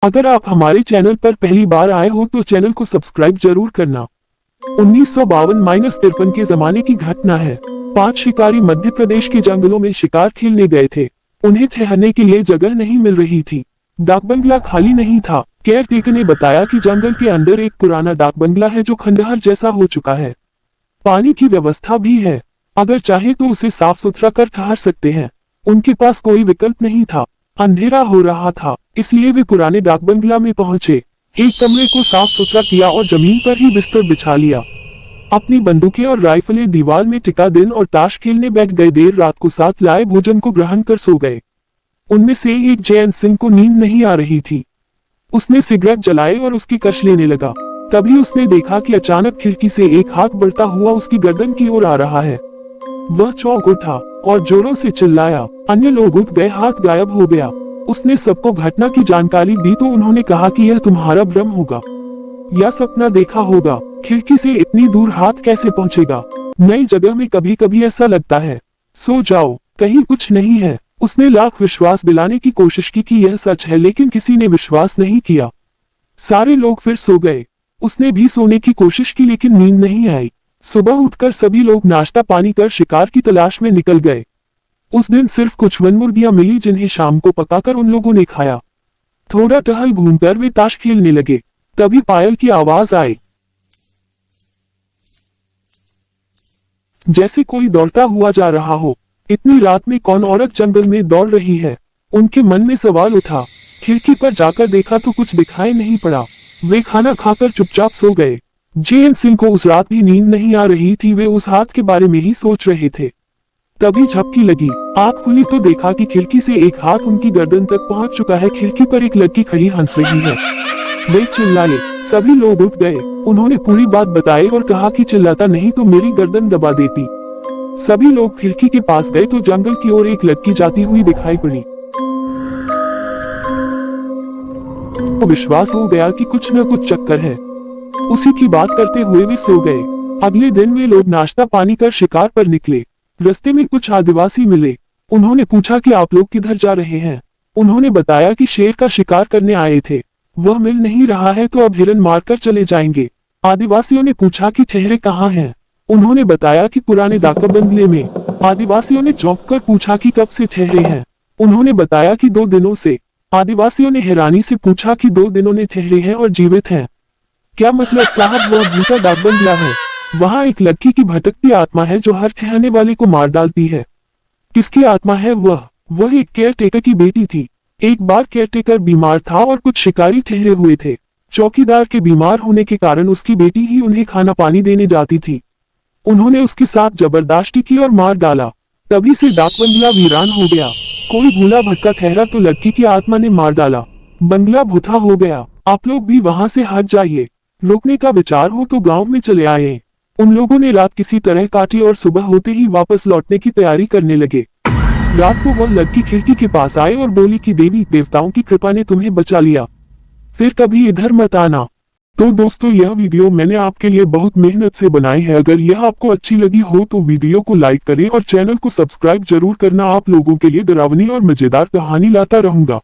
अगर आप हमारे चैनल पर पहली बार आए हो तो चैनल को सब्सक्राइब जरूर करना। 1952-53 के जमाने की घटना है। 5 शिकारी मध्य प्रदेश के जंगलों में शिकार खेलने गए थे। उन्हें ठहरने के लिए जगह नहीं मिल रही थी। डाक बंगला खाली नहीं था। केयर टेकर ने बताया कि जंगल के अंदर एक पुराना डाक बंगला है जो खंडहर जैसा हो चुका है। पानी की व्यवस्था भी है, अगर चाहे तो उसे साफ सुथरा कर ठहर सकते हैं। उनके पास कोई विकल्प नहीं था। अंधेरा हो रहा था, इसलिए वे पुराने डाक बंगला में पहुंचे। एक कमरे को साफ सुथरा किया और जमीन पर ही बिस्तर बिछा लिया। अपनी बंदूकें और राइफलें दीवार में टिका दिन और ताश खेलने बैठ गए। देर रात को साथ लाए भोजन को ग्रहण कर सो गए। उनमें से एक जयंत सिंह को नींद नहीं आ रही थी। उसने सिगरेट जलाई और उसकी कश लेने लगा। तभी उसने देखा कि अचानक खिड़की से एक हाथ बढ़ता हुआ उसकी गर्दन की ओर आ रहा है। वह चौंक उठा और जोरों से चिल्लाया। अन्य लोग उठ गए, हाथ गायब हो गया। उसने सबको घटना की जानकारी दी तो उन्होंने कहा कि यह तुम्हारा भ्रम होगा या सपना देखा होगा। खिड़की से इतनी दूर हाथ कैसे पहुंचेगा? नई जगह में कभी कभी ऐसा लगता है। सो जाओ, कहीं कुछ नहीं है। उसने लाख विश्वास दिलाने की कोशिश की कि यह सच है, लेकिन किसी ने विश्वास नहीं किया। सारे लोग फिर सो गए। उसने भी सोने की कोशिश की, लेकिन नींद नहीं आई। सुबह उठकर सभी लोग नाश्ता पानी कर शिकार की तलाश में निकल गए। उस दिन सिर्फ कुछ वनमुर्गियां मिली, जिन्हें शाम को पकाकर उन लोगों ने खाया। थोड़ा टहल घूमकर वे ताश खेलने लगे। तभी पायल की आवाज आई, जैसे कोई दौड़ता हुआ जा रहा हो। इतनी रात में कौन औरत जंगल में दौड़ रही है? उनके मन में सवाल उठा। खिड़की पर जाकर देखा तो कुछ दिखाई नहीं पड़ा। वे खाना खाकर चुपचाप सो गए। जयंत सिंह को उस रात भी नींद नहीं आ रही थी। वे उस हाथ के बारे में ही सोच रहे थे। तभी झपकी लगी। आंख खुली तो देखा कि खिड़की से एक हाथ उनकी गर्दन तक पहुंच चुका है। खिड़की पर एक लड़की खड़ी हंस रही है। वे चिल्लाए। सभी लोग उठ गए। उन्होंने पूरी बात बताई और कहा कि चिल्लाता नहीं तो मेरी गर्दन दबा देती। सभी लोग खिड़की के पास गए तो जंगल की ओर एक लड़की जाती हुई दिखाई पड़ी। तो विश्वास हो गया कि कुछ न कुछ चक्कर है। उसी की बात करते हुए वे सो गए। अगले दिन वे लोग नाश्ता पानी कर शिकार पर निकले। रास्ते में कुछ आदिवासी मिले। उन्होंने पूछा कि आप लोग किधर जा रहे हैं? उन्होंने बताया कि शेर का शिकार करने आए थे। वह मिल नहीं रहा है तो अब हिरन मारकर चले जाएंगे। आदिवासियों ने पूछा कि ठहरे कहाँ हैं? उन्होंने बताया कि पुराने डाक बंगले में। आदिवासियों ने चौंक कर पूछा कि कब से ठहरे हैं? उन्होंने बताया कि 2 दिनों से। आदिवासियों ने हैरानी से पूछा कि 2 दिनों ने ठहरे हैं और जीवित हैं? क्या मतलब साहब? वह भूता डाक बंगला है। वहाँ एक लड़की की भटकती आत्मा है जो हर ठहरने वाले को मार डालती है। किसकी आत्मा है वह एक केयर टेकर की बेटी थी। एक बार केयर टेकर बीमार था और कुछ शिकारी ठहरे हुए थे। चौकीदार के बीमार होने के कारण उसकी बेटी ही उन्हें खाना पानी देने जाती थी। उन्होंने उसके साथ जबरदस्ती की और मार डाला। तभी से डाक बंगला वीरान हो गया। कोई भूला भटका ठहरा तो लड़की की आत्मा ने मार डाला। बंगला भूता हो गया। आप लोग भी वहां से हट जाइए। रोकने का विचार हो तो गांव में चले आए। उन लोगों ने रात किसी तरह काटी और सुबह होते ही वापस लौटने की तैयारी करने लगे। रात को वह लड़की खिड़की के पास आए और बोली कि देवी देवताओं की कृपा ने तुम्हें बचा लिया, फिर कभी इधर मत आना। तो दोस्तों, यह वीडियो मैंने आपके लिए बहुत मेहनत से बनाई है। अगर यह आपको अच्छी लगी हो तो वीडियो को लाइक करें और चैनल को सब्सक्राइब जरूर करना। आप लोगों के लिए डरावनी और मजेदार कहानी लाता रहूंगा।